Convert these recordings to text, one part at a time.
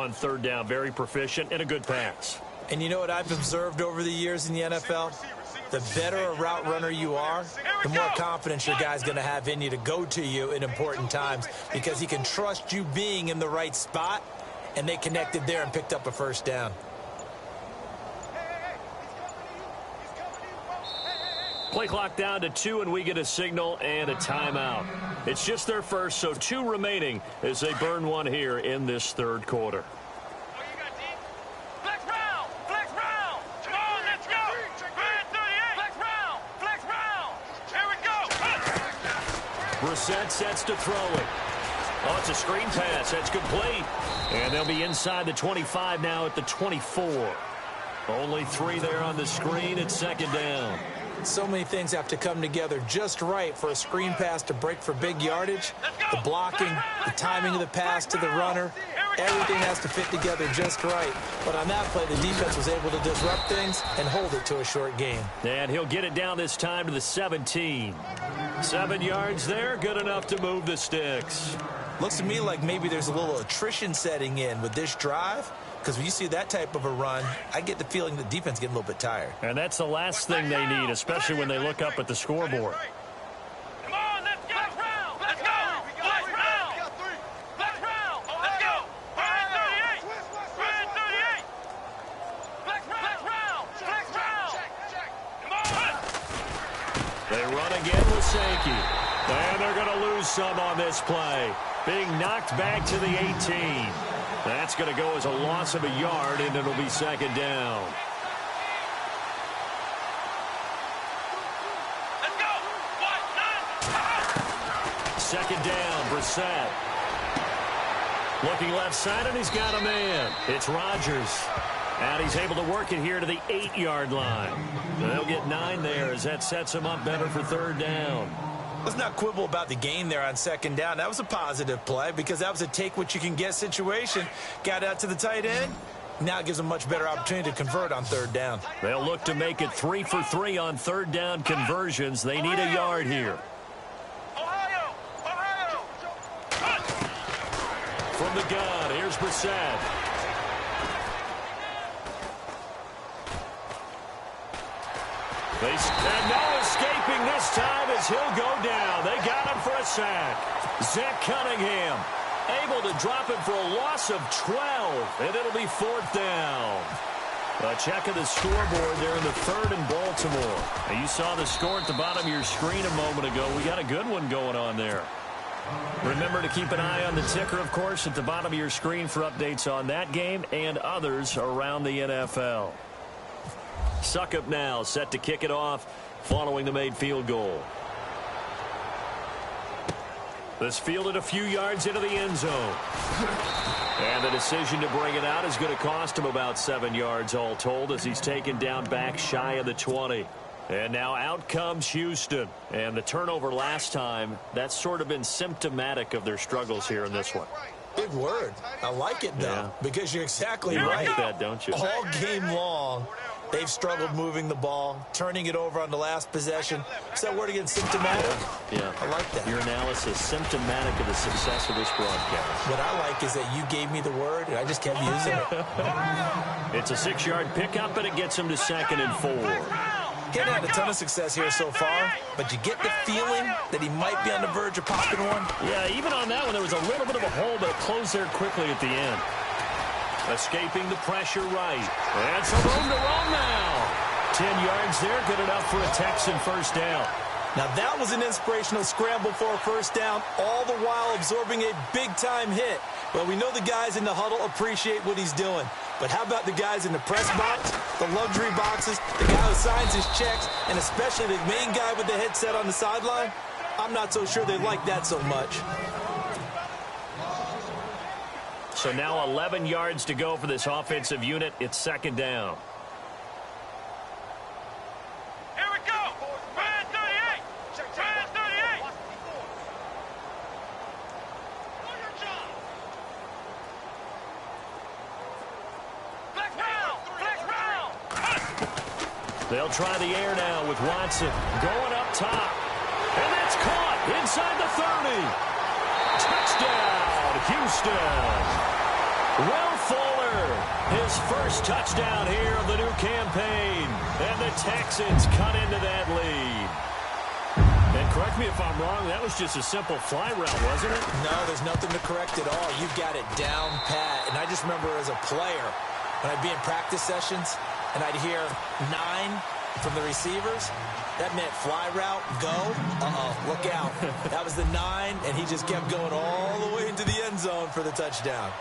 on third down. Very proficient and a good pass. And you know what I've observed over the years in the NFL? The better a route runner you are, the more confidence your guy's going to have in you to go to you in important times because he can trust you being in the right spot, and they connected there and picked up a first down. Play clock down to 2, and we get a signal and a timeout. It's just their first, so 2 remaining as they burn one here in this third quarter. Brissett sets to throw it. Oh, it's a screen pass. That's complete. And they'll be inside the 25 now at the 24. Only 3 there on the screen. It's second down. So many things have to come together just right for a screen pass to break for big yardage. The blocking, the timing of the pass to the runner, everything has to fit together just right. But on that play, the defense was able to disrupt things and hold it to a short gain. And he'll get it down this time to the 17. 7 yards there, good enough to move the sticks. Looks to me like maybe there's a little attrition setting in with this drive. Because when you see that type of a run, I get the feeling the defense getting a little bit tired. And that's the last thing they need, especially when they look up at the scoreboard. Come on, let's go! Let's go! Let's round! Let's round! Let's go! Ryan 38! Ryan 38! Let's round! Let's round! Come on! They run again with Sankey. And they're going to lose some on this play. Being knocked back to the 18. That's going to go as a loss of a yard, and it'll be second down. Let's go! Second down, Brissett. Looking left side, and he's got a man. It's Rodgers. And he's able to work it here to the 8-yard line. They'll get 9 there as that sets him up better for third down. Let's not quibble about the gain there on second down. That was a positive play because that was a take-what-you-can-get situation. Got out to the tight end. Now it gives them a much better opportunity to convert on third down. They'll look to make it 3 for 3 on third down conversions. They need a yard here. Ohio! From the gun, here's Brissett. And no escaping this time as he'll go down. They got him for a sack. Zach Cunningham able to drop him for a loss of 12, and it'll be fourth down. A check of the scoreboard there in the third in Baltimore. Now, you saw the score at the bottom of your screen a moment ago. We got a good one going on there. Remember to keep an eye on the ticker, of course, at the bottom of your screen for updates on that game and others around the NFL. Suckup now set to kick it off following the made field goal. This fielded a few yards into the end zone. And the decision to bring it out is going to cost him about 7 yards all told as he's taken down back shy of the 20. And now out comes Houston. And the turnover last time, that's sort of been symptomatic of their struggles here in this one. Big word. I like it, though, because you're exactly you right. Like that, don't you? All game long, they've struggled moving the ball, turning it over on the last possession. Is that word again, symptomatic? Yeah. I like that. Your analysis, symptomatic of the success of this broadcast. What I like is that you gave me the word, and I just kept using it. It's a 6-yard pickup, and it gets him to 2nd and 4. Hadn't had a ton of success here so far, but you get the feeling that he might be on the verge of popping one. Yeah, even on that one, there was a little bit of a hole, but it closed there quickly at the end. Escaping the pressure right. And some room to run now. 10 yards there, good enough for a Texan first down. Now that was an inspirational scramble for a first down, all the while absorbing a big-time hit. Well, we know the guys in the huddle appreciate what he's doing. But how about the guys in the press box, the luxury boxes, the guy who signs his checks, and especially the main guy with the headset on the sideline? I'm not so sure they like that so much. So now 11 yards to go for this offensive unit. It's second down. Here we go! Ryan 38! Ryan 38! Flex round! They'll try the air now with Watson going up top. And that's caught inside the 30. Touchdown, Houston. Well fought. His first touchdown here of the new campaign. And the Texans cut into that lead. And correct me if I'm wrong, that was just a simple fly route, wasn't it? No, there's nothing to correct at all. You've got it down pat. And I just remember as a player, when I'd be in practice sessions and I'd hear 9 from the receivers, that meant fly route, go, look out. That was the 9, and he just kept going all the way into the end zone for the touchdown.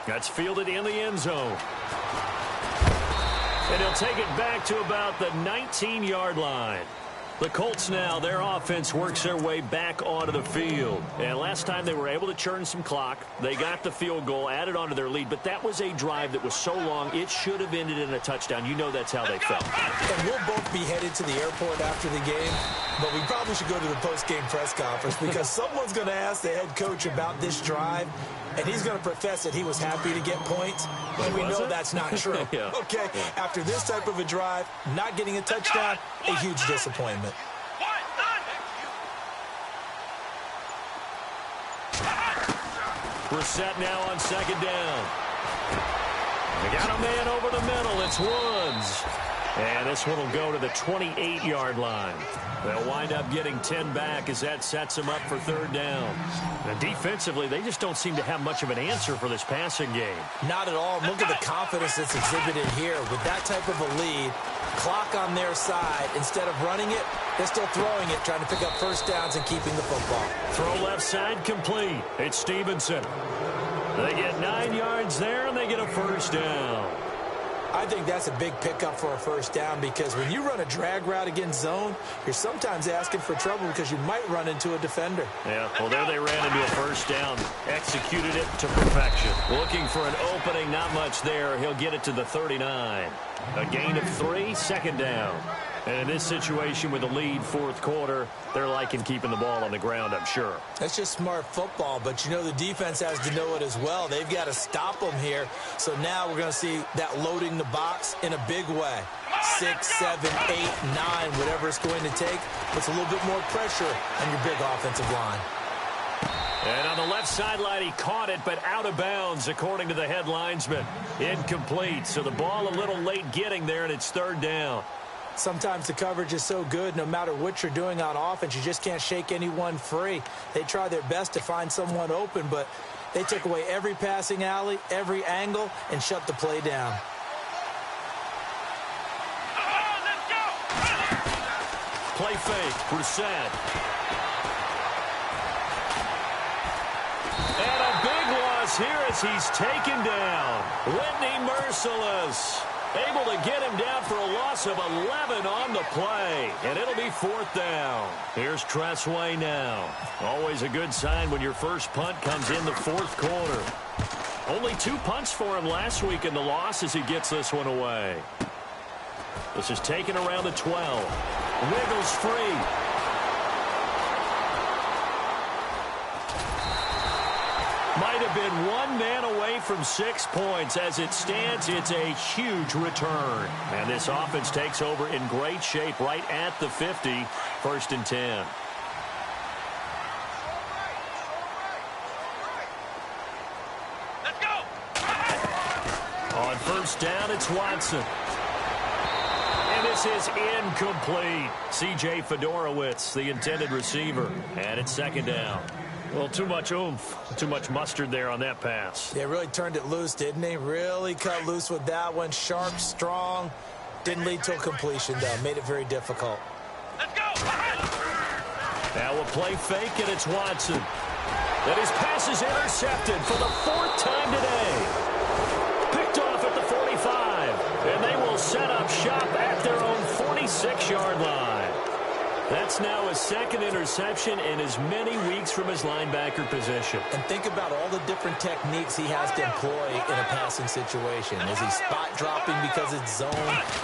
That's fielded in the end zone. And he'll take it back to about the 19-yard line. The Colts now, their offense works their way back onto the field. And last time they were able to churn some clock. They got the field goal, added onto their lead. But that was a drive that was so long, it should have ended in a touchdown. You know that's how they felt. And we'll both be headed to the airport after the game. But we probably should go to the post-game press conference because someone's going to ask the head coach about this drive. And he's going to profess that he was happy to get points. And we know that's not true. Yeah. Okay, after this type of a drive, not getting a touchdown, a huge disappointment. We're set now on second down. They got a man over the middle. It's Woods. And this one will go to the 28-yard line. They'll wind up getting 10 back as that sets them up for third down. And defensively, they just don't seem to have much of an answer for this passing game. Not at all. Look at the confidence that's exhibited here. With that type of a lead, clock on their side, instead of running it, they're still throwing it, trying to pick up first downs and keeping the football. Throw left side complete. It's Stevenson. They get 9 yards there, and they get a first down. I think that's a big pickup for a first down because when you run a drag route against zone, you're sometimes asking for trouble because you might run into a defender. Yeah, well, there they ran into a first down, executed it to perfection. Looking for an opening, not much there. He'll get it to the 39. A gain of 3, second down. And in this situation with the lead fourth quarter, they're liking keeping the ball on the ground, I'm sure. That's just smart football, but you know the defense has to know it as well. They've got to stop them here. So now we're going to see that loading the box in a big way. 6, 7, 8, 9, whatever it's going to take, puts a little bit more pressure on your big offensive line. And on the left sideline, he caught it, but out of bounds, according to the head linesman. Incomplete, so the ball a little late getting there, and it's third down. Sometimes the coverage is so good, no matter what you're doing on offense, you just can't shake anyone free. They try their best to find someone open, but they took away every passing alley, every angle, and shut the play down. Play fake, Brissett. And a big loss here as he's taken down. Whitney Merciless. Able to get him down for a loss of 11 on the play. And it'll be fourth down. Here's Tressway now. Always a good sign when your first punt comes in the fourth quarter. Only 2 punts for him last week in the loss as he gets this one away. This is taken around the 12. Wiggles free. Might have been one man away from 6 points. As it stands, it's a huge return. And this offense takes over in great shape right at the 50, first and 10. Let's go. On first down, it's Watson. And this is incomplete. C.J. Fedorowicz, the intended receiver. And it's second down. Well, too much oomph, too much mustard there on that pass. They really turned it loose, didn't they? Really cut loose with that one. Sharp, strong. Didn't lead to a completion, though. Made it very difficult. Let's go. Now we'll play fake, and it's Watson. And his pass is intercepted for the 4th time today. Picked off at the 45. And they will set up shop at their own 46-yard line. That's now his second interception in as many weeks from his linebacker position. And think about all the different techniques he has to employ in a passing situation. Is he spot dropping because it's zone?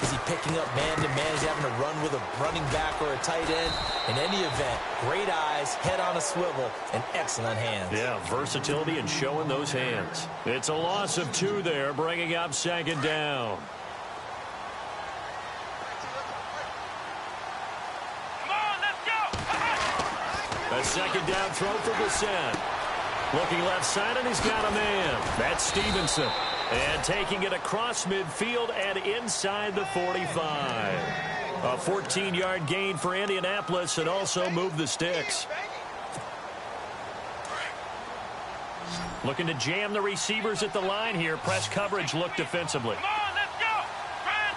Is he picking up man-to-man? Is he having to run with a running back or a tight end? In any event, great eyes, head on a swivel, and excellent hands. Yeah, versatility and showing those hands. It's a loss of 2 there, bringing up second down. Come on, let's go. A second down throw for Brissett. Looking left side, and he's got a man. That's Stevenson. And taking it across midfield and inside the 45. A 14-yard gain for Indianapolis and also moved the sticks. Looking to jam the receivers at the line here. Press coverage look defensively. Come on, let's go. Ryan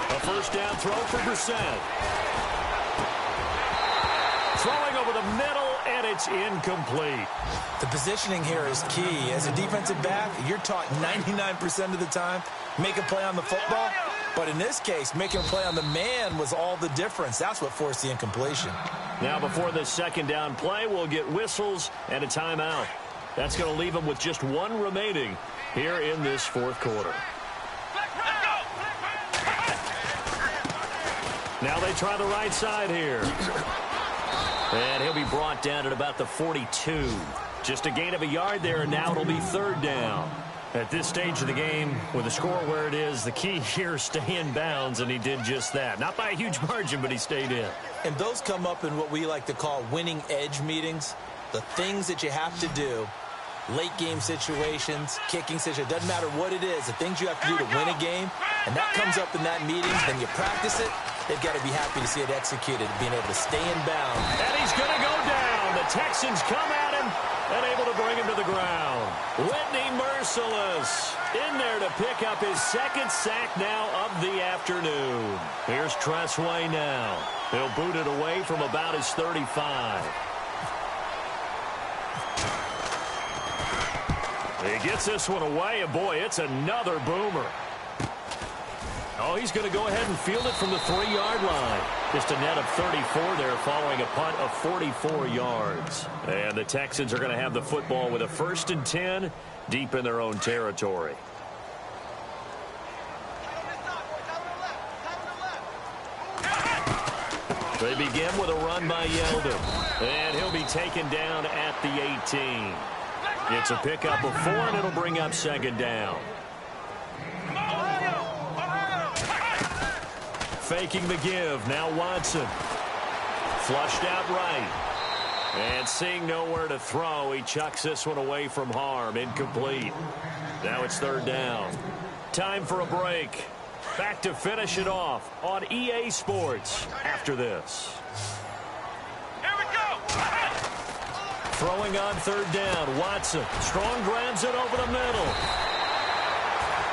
38. A first down throw for Brissett. Throwing over the middle, and it's incomplete. The positioning here is key. As a defensive back, you're taught 99% of the time, make a play on the football. But in this case, making a play on the man was all the difference. That's what forced the incompletion. Now, before this second down play, we'll get whistles and a timeout. That's going to leave them with just one remaining here in this fourth quarter. Now they try the right side here. And he'll be brought down at about the 42. Just a gain of a yard there, and now it'll be third down. At this stage of the game, with the score where it is, the key here is stay in bounds, and he did just that. Not by a huge margin, but he stayed in. And those come up in what we like to call winning edge meetings. The things that you have to do, late game situations, kicking situations, doesn't matter what it is, the things you have to do to win a game, and that comes up in that meeting, then you practice it, they've got to be happy to see it executed, being able to stay in bounds. And he's going to go down. The Texans come at him and able to bring him to the ground. Whitney Merciless in there to pick up his second sack now of the afternoon. Here's Tressway now. He'll boot it away from about his 35. He gets this one away, and boy, it's another boomer. Oh, he's going to go ahead and field it from the 3-yard line. Just a net of 34 there following a punt of 44 yards. And the Texans are going to have the football with a 1st and 10 deep in their own territory. They begin with a run by Yeldon. And he'll be taken down at the 18. It's a pickup of 4, and it'll bring up second down. Faking the give. Now Watson. Flushed out right. And seeing nowhere to throw, he chucks this one away from harm. Incomplete. Now it's third down. Time for a break. Back to finish it off on EA Sports after this. Here we go. Throwing on third down. Watson. Strong grabs it over the middle.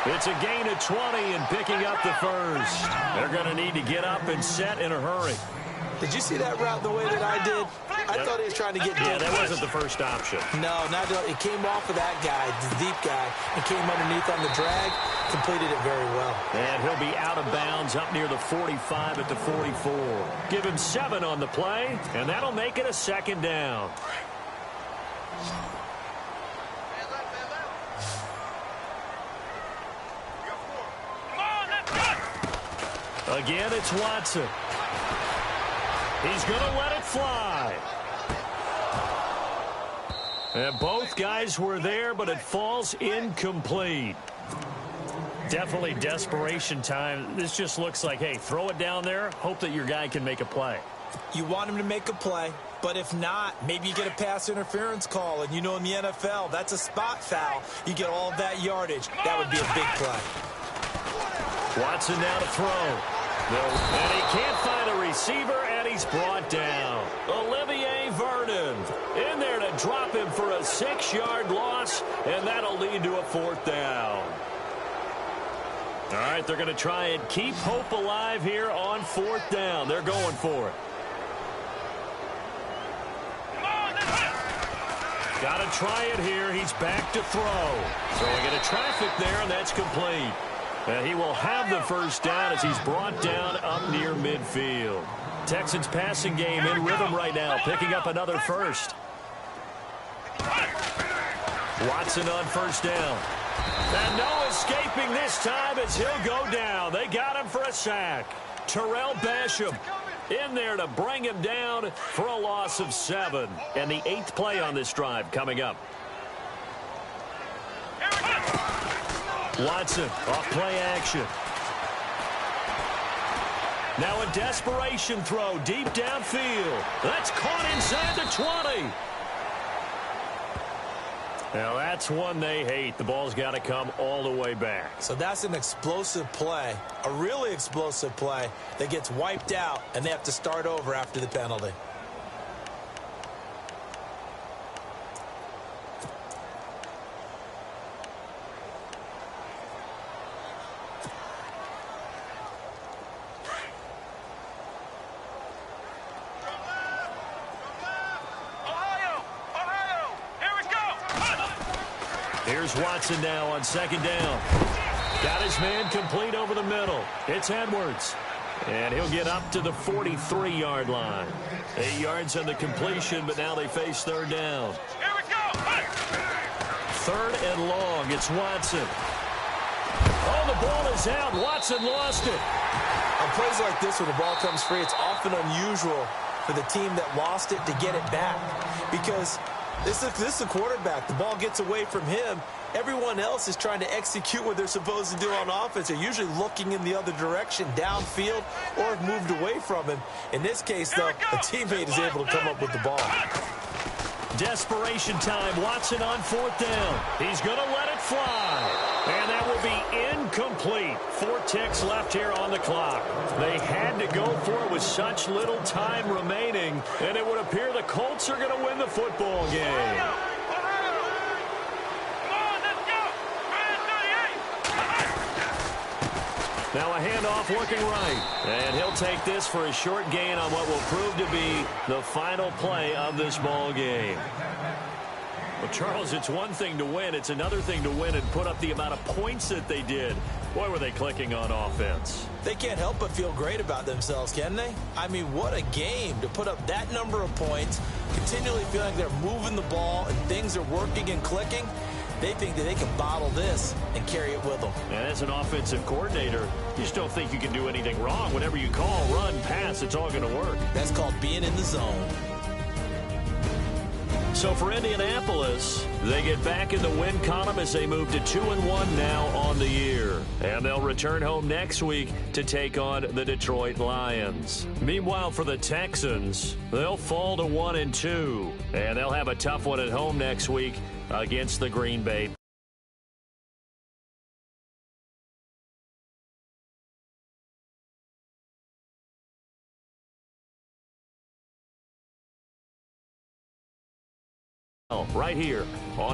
It's a gain of 20 and picking up the first. They're going to need to get up and set in a hurry. Did you see that route the way that I did? I thought he was trying to get deep. Yeah, that wasn't the first option. No, not at all. It came off of that guy, the deep guy, and came underneath on the drag. Completed it very well. And he'll be out of bounds up near the 45 at the 44. Give him 7 on the play, and that'll make it a second down. Again, it's Watson. He's going to let it fly. And both guys were there, but it falls incomplete. Definitely desperation time. This just looks like, hey, throw it down there, hope that your guy can make a play. You want him to make a play, but if not, maybe you get a pass interference call, and you know in the NFL, that's a spot foul. You get all of that yardage. That would be a big play. Watson now to throw. And he can't find a receiver, and he's brought down. Olivier Vernon in there to drop him for a 6-yard loss, and that'll lead to a 4th down. All right, they're going to try and keep hope alive here on 4th down. They're going for it. Got to try it here. He's back to throw. Throwing into traffic there, and that's complete. And he will have the first down as he's brought down up near midfield. Texans passing game in rhythm right now, picking up another first. Watson on first down. And no escaping this time as he'll go down. They got him for a sack. Terrell Basham in there to bring him down for a loss of 7. And the 8th play on this drive coming up. Watson off play action. Now a desperation throw deep downfield. That's caught inside the 20. Now, that's one they hate. The ball's got to come all the way back. So that's an explosive play, a really explosive play that gets wiped out, and they have to start over after the penalty. Here's Watson now on second down. Got his man complete over the middle. It's Edwards. And he'll get up to the 43-yard line. 8 yards on the completion, but now they face third down. Here we go. Third and long. It's Watson. Oh, the ball is out. Watson lost it. On plays like this, when the ball comes free, it's often unusual for the team that lost it to get it back, because this is the quarterback. The ball gets away from him. Everyone else is trying to execute what they're supposed to do on offense. They're usually looking in the other direction, downfield, or have moved away from him. In this case, though, a teammate is able to come up with the ball. Desperation time. Watson on fourth down. He's going to let it fly. And that will be incomplete. 4 ticks left here on the clock. They had to go for it with such little time remaining, and it would appear the Colts are going to win the football game. Now a handoff looking right. And he'll take this for a short gain on what will prove to be the final play of this ball game. Well, Charles, it's one thing to win. It's another thing to win and put up the amount of points that they did. Boy, were they clicking on offense. They can't help but feel great about themselves, can they? I mean, what a game to put up that number of points, continually feeling like they're moving the ball and things are working and clicking. They think that they can bottle this and carry it with them. And as an offensive coordinator, you just don't think you can do anything wrong. Whatever you call, run, pass, it's all going to work. That's called being in the zone. So for Indianapolis, they get back in the win column as they move to 2-1 now on the year. And they'll return home next week to take on the Detroit Lions. Meanwhile, for the Texans, they'll fall to 1-2. And they'll have a tough one at home next week against the Green Bay right here on